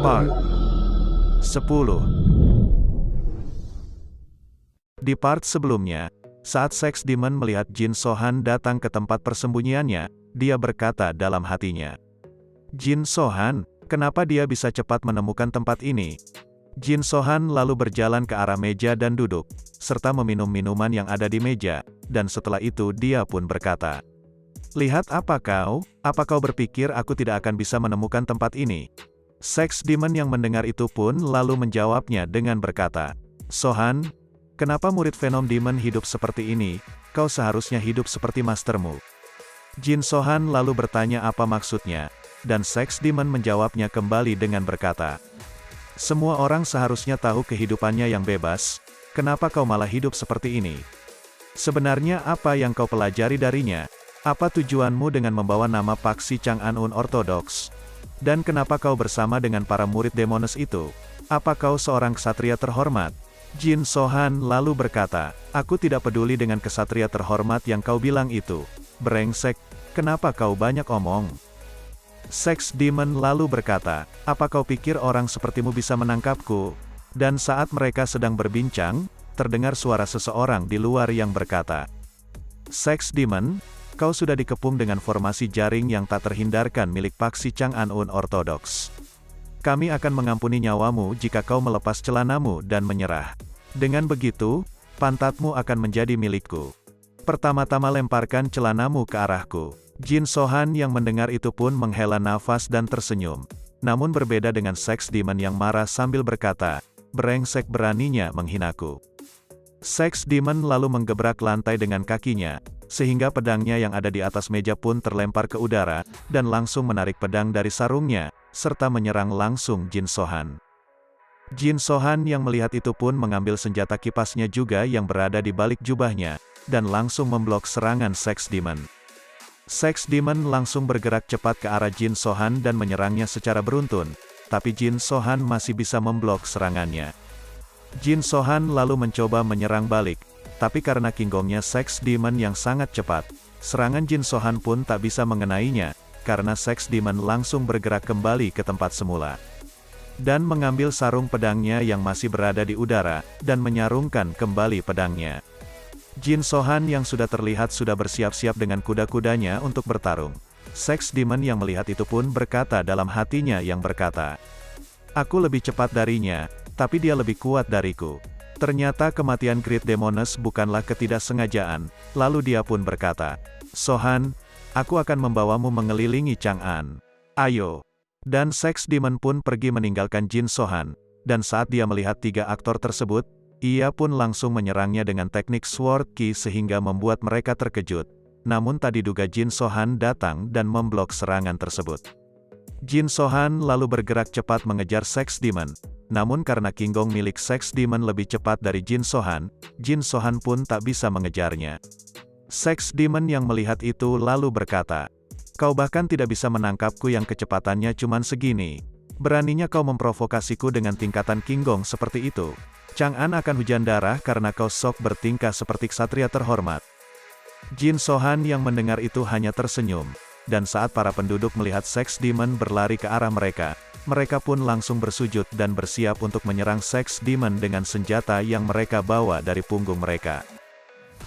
Part 10. Di part sebelumnya, saat Sex Demon melihat Jin Sohan datang ke tempat persembunyiannya, dia berkata dalam hatinya, "Jin Sohan, kenapa dia bisa cepat menemukan tempat ini?" Jin Sohan lalu berjalan ke arah meja dan duduk, serta meminum minuman yang ada di meja, dan setelah itu dia pun berkata, "Lihat apa kau berpikir aku tidak akan bisa menemukan tempat ini?" Sex Demon yang mendengar itu pun lalu menjawabnya dengan berkata, "Sohan, kenapa murid Venom Demon hidup seperti ini? Kau seharusnya hidup seperti mastermu." Jin Sohan lalu bertanya apa maksudnya, dan Sex Demon menjawabnya kembali dengan berkata, "Semua orang seharusnya tahu kehidupannya yang bebas, kenapa kau malah hidup seperti ini? Sebenarnya apa yang kau pelajari darinya? Apa tujuanmu dengan membawa nama Paksi Chang'an Orthodox? Dan kenapa kau bersama dengan para murid demones itu? Apa kau seorang ksatria terhormat?" Jin Sohan lalu berkata, "Aku tidak peduli dengan ksatria terhormat yang kau bilang itu. Brengsek, kenapa kau banyak omong?" Sex Demon lalu berkata, "Apa kau pikir orang sepertimu bisa menangkapku?" Dan saat mereka sedang berbincang, terdengar suara seseorang di luar yang berkata, "Sex Demon, kau sudah dikepung dengan formasi jaring yang tak terhindarkan milik Paksi Chang'an Orthodox. Kami akan mengampuni nyawamu jika kau melepas celanamu dan menyerah. Dengan begitu, pantatmu akan menjadi milikku. Pertama-tama lemparkan celanamu ke arahku." Jin Sohan yang mendengar itu pun menghela nafas dan tersenyum. Namun berbeda dengan Sex Demon yang marah sambil berkata, "Brengsek beraninya menghinaku." Sex Demon lalu menggebrak lantai dengan kakinya, sehingga pedangnya yang ada di atas meja pun terlempar ke udara, dan langsung menarik pedang dari sarungnya, serta menyerang langsung Jin Sohan. Jin Sohan yang melihat itu pun mengambil senjata kipasnya juga yang berada di balik jubahnya, dan langsung memblok serangan Sex Demon. Sex Demon langsung bergerak cepat ke arah Jin Sohan dan menyerangnya secara beruntun, tapi Jin Sohan masih bisa memblok serangannya. Jin Sohan lalu mencoba menyerang balik, tapi karena kinggongnya Sex Demon yang sangat cepat, serangan Jin Sohan pun tak bisa mengenainya, karena Sex Demon langsung bergerak kembali ke tempat semula. Dan mengambil sarung pedangnya yang masih berada di udara, dan menyarungkan kembali pedangnya. Jin Sohan yang sudah terlihat sudah bersiap-siap dengan kuda-kudanya untuk bertarung. Sex Demon yang melihat itu pun berkata dalam hatinya yang berkata, "Aku lebih cepat darinya, tapi dia lebih kuat dariku. Ternyata kematian Great Demoness bukanlah ketidaksengajaan." Lalu dia pun berkata, "Sohan, aku akan membawamu mengelilingi Chang'an. Ayo." Dan Sex Demon pun pergi meninggalkan Jin Sohan, dan saat dia melihat tiga aktor tersebut, ia pun langsung menyerangnya dengan teknik Sword Ki sehingga membuat mereka terkejut. Namun tak diduga Jin Sohan datang dan memblok serangan tersebut. Jin Sohan lalu bergerak cepat mengejar Sex Demon. Namun karena kinggong milik Sex Demon lebih cepat dari Jin Sohan pun tak bisa mengejarnya. Sex Demon yang melihat itu lalu berkata, "Kau bahkan tidak bisa menangkapku yang kecepatannya cuman segini. Beraninya kau memprovokasiku dengan tingkatan kinggong seperti itu. Chang'an akan hujan darah karena kau sok bertingkah seperti ksatria terhormat." Jin Sohan yang mendengar itu hanya tersenyum, dan saat para penduduk melihat Sex Demon berlari ke arah mereka, mereka pun langsung bersujud dan bersiap untuk menyerang Sex Demon dengan senjata yang mereka bawa dari punggung mereka.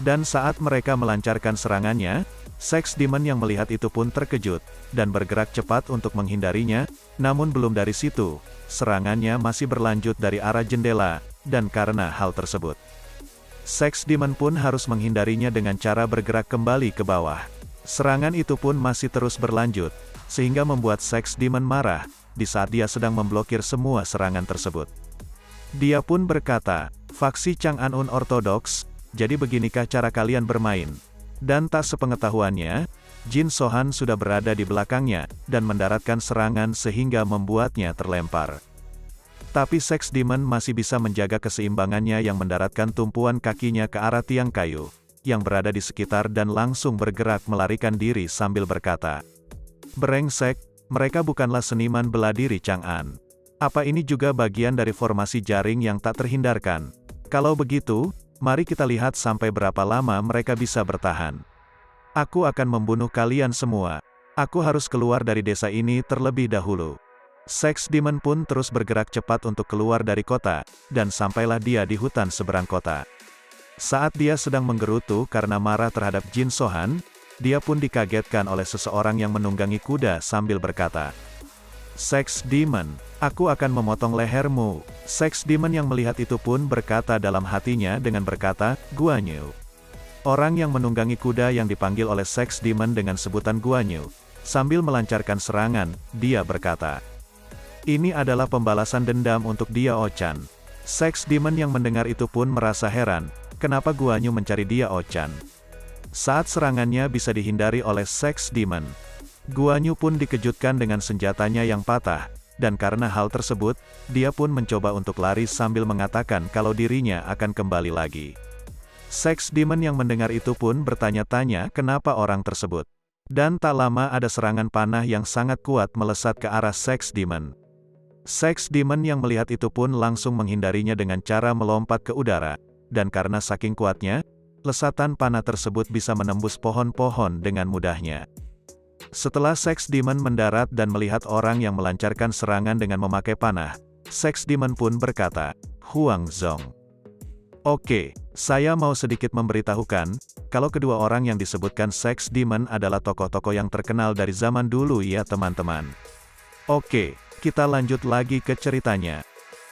Dan saat mereka melancarkan serangannya, Sex Demon yang melihat itu pun terkejut, dan bergerak cepat untuk menghindarinya, namun belum dari situ, serangannya masih berlanjut dari arah jendela. Dan karena hal tersebut, Sex Demon pun harus menghindarinya dengan cara bergerak kembali ke bawah. Serangan itu pun masih terus berlanjut, sehingga membuat Sex Demon marah, di saat dia sedang memblokir semua serangan tersebut. Dia pun berkata, "Faksi Chang'an Orthodox, jadi beginikah cara kalian bermain?" Dan tak sepengetahuannya, Jin Sohan sudah berada di belakangnya, dan mendaratkan serangan sehingga membuatnya terlempar. Tapi Sex Demon masih bisa menjaga keseimbangannya yang mendaratkan tumpuan kakinya ke arah tiang kayu, yang berada di sekitar dan langsung bergerak melarikan diri sambil berkata, "Brengsek, mereka bukanlah seniman bela diri Chang'an. Apa ini juga bagian dari formasi jaring yang tak terhindarkan? Kalau begitu, mari kita lihat sampai berapa lama mereka bisa bertahan. Aku akan membunuh kalian semua. Aku harus keluar dari desa ini terlebih dahulu." Sex Demon pun terus bergerak cepat untuk keluar dari kota, dan sampailah dia di hutan seberang kota. Saat dia sedang menggerutu karena marah terhadap Jin So-han, dia pun dikagetkan oleh seseorang yang menunggangi kuda sambil berkata, "Sex Demon, aku akan memotong lehermu." Sex Demon yang melihat itu pun berkata dalam hatinya dengan berkata, "Guanyu." Orang yang menunggangi kuda yang dipanggil oleh Sex Demon dengan sebutan Guanyu, sambil melancarkan serangan, dia berkata, "Ini adalah pembalasan dendam untuk dia Ochan." Sex Demon yang mendengar itu pun merasa heran, kenapa Guanyu mencari dia Ochan. Saat serangannya bisa dihindari oleh Sex Demon, Guanyu pun dikejutkan dengan senjatanya yang patah, dan karena hal tersebut, dia pun mencoba untuk lari sambil mengatakan kalau dirinya akan kembali lagi. Sex Demon yang mendengar itu pun bertanya-tanya kenapa orang tersebut. Dan tak lama ada serangan panah yang sangat kuat melesat ke arah Sex Demon. Sex Demon yang melihat itu pun langsung menghindarinya dengan cara melompat ke udara, dan karena saking kuatnya, lesatan panah tersebut bisa menembus pohon-pohon dengan mudahnya. Setelah Sex Demon mendarat dan melihat orang yang melancarkan serangan dengan memakai panah, Sex Demon pun berkata, "Huang Zong. Oke, saya mau sedikit memberitahukan, kalau kedua orang yang disebutkan Sex Demon adalah tokoh-tokoh yang terkenal dari zaman dulu ya teman-teman. Oke, kita lanjut lagi ke ceritanya."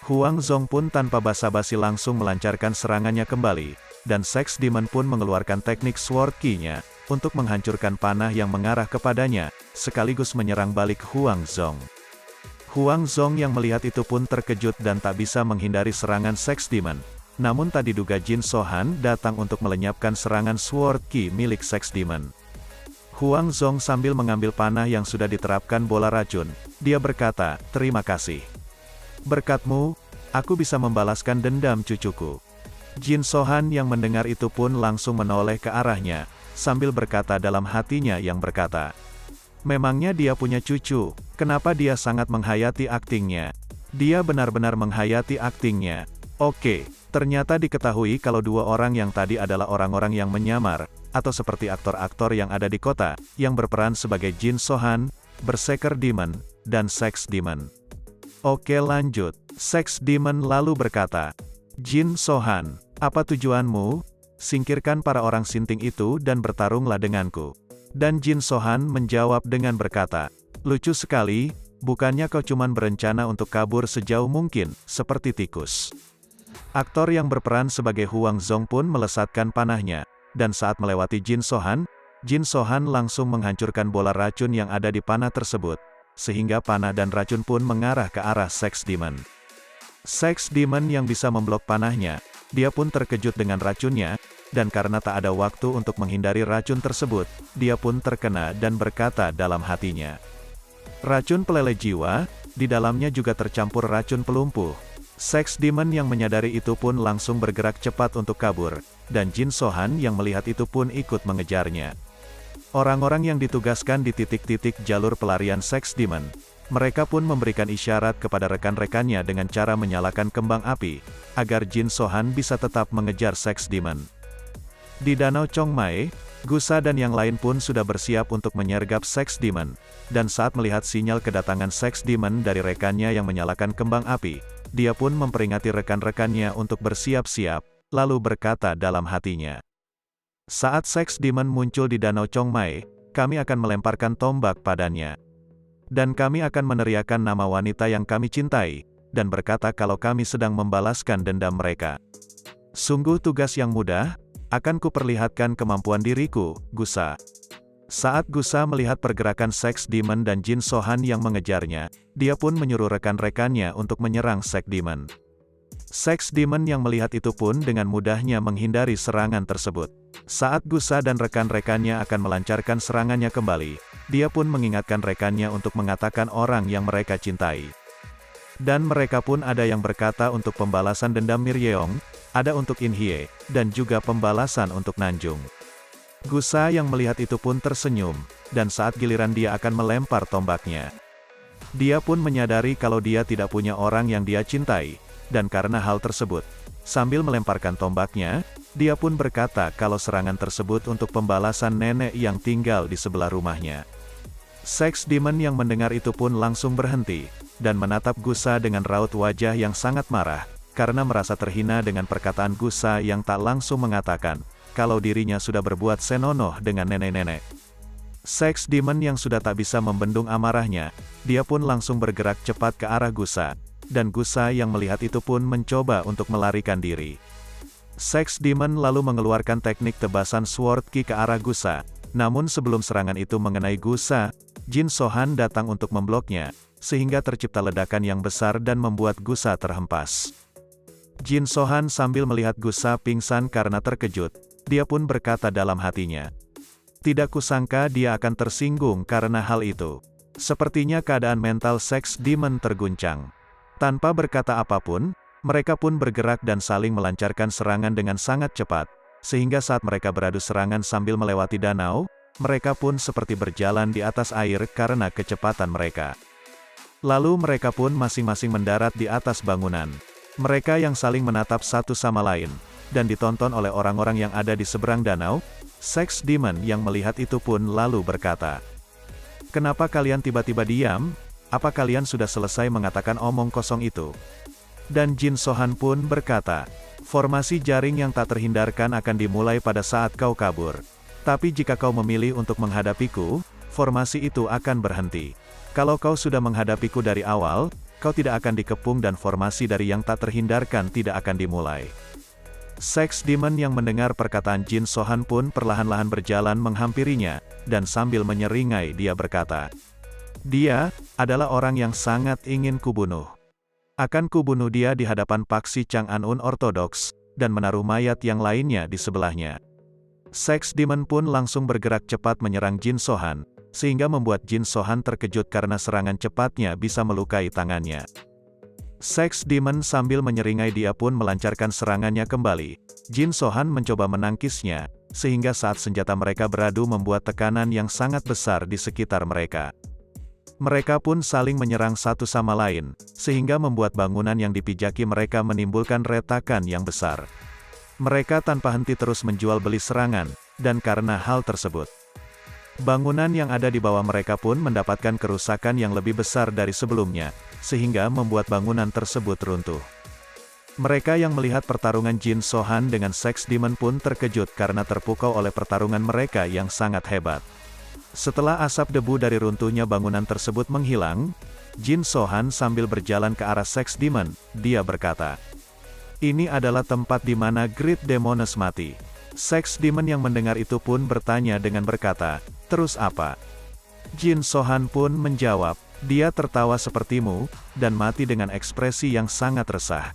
Huang Zong pun tanpa basa-basi langsung melancarkan serangannya kembali, dan Sex Demon pun mengeluarkan teknik Sword Ki-nya, untuk menghancurkan panah yang mengarah kepadanya, sekaligus menyerang balik Huang Zong. Huang Zong yang melihat itu pun terkejut dan tak bisa menghindari serangan Sex Demon. Namun tak diduga Jin So-han datang untuk melenyapkan serangan Sword Ki milik Sex Demon. Huang Zong sambil mengambil panah yang sudah diterapkan bola racun, dia berkata, "Terima kasih. Berkatmu, aku bisa membalaskan dendam cucuku." Jin So-han yang mendengar itu pun langsung menoleh ke arahnya, sambil berkata dalam hatinya yang berkata, "Memangnya dia punya cucu, kenapa dia sangat menghayati aktingnya? Dia benar-benar menghayati aktingnya." Oke, ternyata diketahui kalau dua orang yang tadi adalah orang-orang yang menyamar, atau seperti aktor-aktor yang ada di kota, yang berperan sebagai Jin So-han, Berserker Demon, dan Sex Demon. Oke lanjut, Sex Demon lalu berkata, "Jin So-han, apa tujuanmu? Singkirkan para orang sinting itu dan bertarunglah denganku." Dan Jin So-han menjawab dengan berkata, "Lucu sekali, bukannya kau cuman berencana untuk kabur sejauh mungkin, seperti tikus." Aktor yang berperan sebagai Huang Zong pun melesatkan panahnya, dan saat melewati Jin So-han langsung menghancurkan bola racun yang ada di panah tersebut, sehingga panah dan racun pun mengarah ke arah Sex Demon. Sex Demon yang bisa memblok panahnya, dia pun terkejut dengan racunnya, dan karena tak ada waktu untuk menghindari racun tersebut, dia pun terkena dan berkata dalam hatinya, "Racun peleleh jiwa, di dalamnya juga tercampur racun pelumpuh." Sex Demon yang menyadari itu pun langsung bergerak cepat untuk kabur, dan Jin So-han yang melihat itu pun ikut mengejarnya. Orang-orang yang ditugaskan di titik-titik jalur pelarian Sex Demon, mereka pun memberikan isyarat kepada rekan-rekannya dengan cara menyalakan kembang api, agar Jin So-han bisa tetap mengejar Sex Demon. Di Danau Chongmai, Gusa dan yang lain pun sudah bersiap untuk menyergap Sex Demon, dan saat melihat sinyal kedatangan Sex Demon dari rekannya yang menyalakan kembang api, dia pun memperingati rekan-rekannya untuk bersiap-siap, lalu berkata dalam hatinya, "Saat Sex Demon muncul di Danau Chongmai, kami akan melemparkan tombak padanya. Dan kami akan meneriakkan nama wanita yang kami cintai, dan berkata kalau kami sedang membalaskan dendam mereka. Sungguh tugas yang mudah, akan kuperlihatkan kemampuan diriku, Gusa." Saat Gusa melihat pergerakan Sex Demon dan Jin So-han yang mengejarnya, dia pun menyuruh rekan-rekannya untuk menyerang Sex Demon. Sex Demon yang melihat itu pun dengan mudahnya menghindari serangan tersebut. Saat Gusa dan rekan-rekannya akan melancarkan serangannya kembali, dia pun mengingatkan rekannya untuk mengatakan orang yang mereka cintai. Dan mereka pun ada yang berkata untuk pembalasan dendam Miryeong, ada untuk In Hye, dan juga pembalasan untuk Nanjung. Gusa yang melihat itu pun tersenyum, dan saat giliran dia akan melempar tombaknya, dia pun menyadari kalau dia tidak punya orang yang dia cintai, dan karena hal tersebut, sambil melemparkan tombaknya, dia pun berkata kalau serangan tersebut untuk pembalasan nenek yang tinggal di sebelah rumahnya. Sex Demon yang mendengar itu pun langsung berhenti, dan menatap Gusa dengan raut wajah yang sangat marah, karena merasa terhina dengan perkataan Gusa yang tak langsung mengatakan, kalau dirinya sudah berbuat senonoh dengan nenek-nenek. Sex Demon yang sudah tak bisa membendung amarahnya, dia pun langsung bergerak cepat ke arah Gusa, dan Gusa yang melihat itu pun mencoba untuk melarikan diri. Sex Demon lalu mengeluarkan teknik tebasan Sword Ki ke arah Gusa, namun sebelum serangan itu mengenai Gusa, Jin Sohan datang untuk membloknya, sehingga tercipta ledakan yang besar dan membuat Gusa terhempas. Jin Sohan sambil melihat Gusa pingsan karena terkejut, dia pun berkata dalam hatinya, "Tidak kusangka dia akan tersinggung karena hal itu." Sepertinya keadaan mental Sex Demon terguncang. Tanpa berkata apapun, mereka pun bergerak dan saling melancarkan serangan dengan sangat cepat, sehingga saat mereka beradu serangan sambil melewati danau, mereka pun seperti berjalan di atas air karena kecepatan mereka. Lalu mereka pun masing-masing mendarat di atas bangunan. Mereka yang saling menatap satu sama lain, dan ditonton oleh orang-orang yang ada di seberang danau. Sex Demon yang melihat itu pun lalu berkata, "Kenapa kalian tiba-tiba diam? Apa kalian sudah selesai mengatakan omong kosong itu?" Dan Jin Sohan pun berkata, "Formasi jaring yang tak terhindarkan akan dimulai pada saat kau kabur. Tapi jika kau memilih untuk menghadapiku, formasi itu akan berhenti. Kalau kau sudah menghadapiku dari awal, kau tidak akan dikepung dan formasi dari yang tak terhindarkan tidak akan dimulai." Sex Demon yang mendengar perkataan Jin Sohan pun perlahan-lahan berjalan menghampirinya, dan sambil menyeringai dia berkata, "Dia adalah orang yang sangat ingin kubunuh. Akan kubunuh dia di hadapan Paksi Chang'an-un Ortodoks, dan menaruh mayat yang lainnya di sebelahnya." Sex Demon pun langsung bergerak cepat menyerang Jin Sohan, sehingga membuat Jin Sohan terkejut karena serangan cepatnya bisa melukai tangannya. Sex Demon sambil menyeringai dia pun melancarkan serangannya kembali. Jin Sohan mencoba menangkisnya, sehingga saat senjata mereka beradu membuat tekanan yang sangat besar di sekitar mereka. Mereka pun saling menyerang satu sama lain, sehingga membuat bangunan yang dipijaki mereka menimbulkan retakan yang besar. Mereka tanpa henti terus menjual beli serangan, dan karena hal tersebut, bangunan yang ada di bawah mereka pun mendapatkan kerusakan yang lebih besar dari sebelumnya, sehingga membuat bangunan tersebut runtuh. Mereka yang melihat pertarungan Jin Sohan dengan Sex Demon pun terkejut karena terpukau oleh pertarungan mereka yang sangat hebat. Setelah asap debu dari runtuhnya bangunan tersebut menghilang, Jin Sohan sambil berjalan ke arah Sex Demon, dia berkata, "Ini adalah tempat di mana Great Demoness mati." Sex Demon yang mendengar itu pun bertanya dengan berkata, "Terus apa?" Jin Sohan pun menjawab, "Dia tertawa sepertimu, dan mati dengan ekspresi yang sangat resah."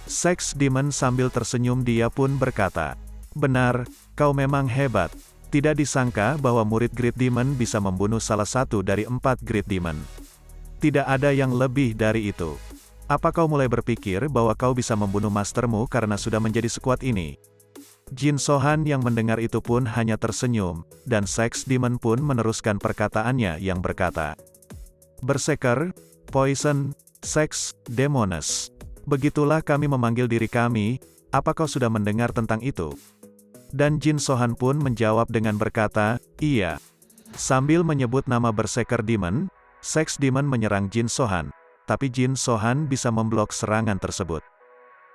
Sex Demon sambil tersenyum dia pun berkata, "Benar, kau memang hebat. Tidak disangka bahwa murid Great Demon bisa membunuh salah satu dari 4 Great Demon. Tidak ada yang lebih dari itu. Apa kau mulai berpikir bahwa kau bisa membunuh mastermu karena sudah menjadi sekuat ini?" Jin Sohan yang mendengar itu pun hanya tersenyum, dan Sex Demon pun meneruskan perkataannya yang berkata, "Berserker, Poison, Sex, Demoness. Begitulah kami memanggil diri kami, apa kau sudah mendengar tentang itu?" Dan Jin Sohan pun menjawab dengan berkata, "Iya." Sambil menyebut nama Berserker Demon, Sex Demon menyerang Jin Sohan, tapi Jin Sohan bisa memblok serangan tersebut.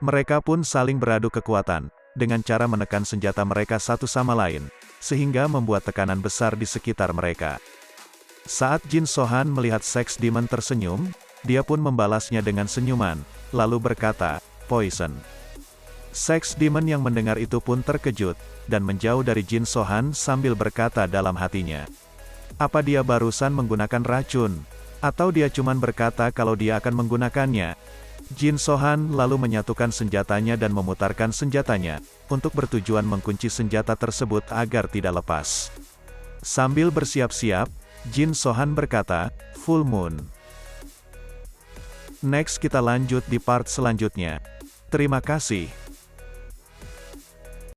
Mereka pun saling beradu kekuatan, dengan cara menekan senjata mereka satu sama lain, sehingga membuat tekanan besar di sekitar mereka. Saat Jin Sohan melihat Sex Demon tersenyum, dia pun membalasnya dengan senyuman, lalu berkata, "Poison." Sex Demon yang mendengar itu pun terkejut, dan menjauh dari Jin Sohan sambil berkata dalam hatinya, "Apa dia barusan menggunakan racun? Atau dia cuman berkata kalau dia akan menggunakannya?" Jin Sohan lalu menyatukan senjatanya dan memutarkan senjatanya, untuk bertujuan mengunci senjata tersebut agar tidak lepas. Sambil bersiap-siap, Jin Sohan berkata, "Full Moon." Next kita lanjut di part selanjutnya. Terima kasih.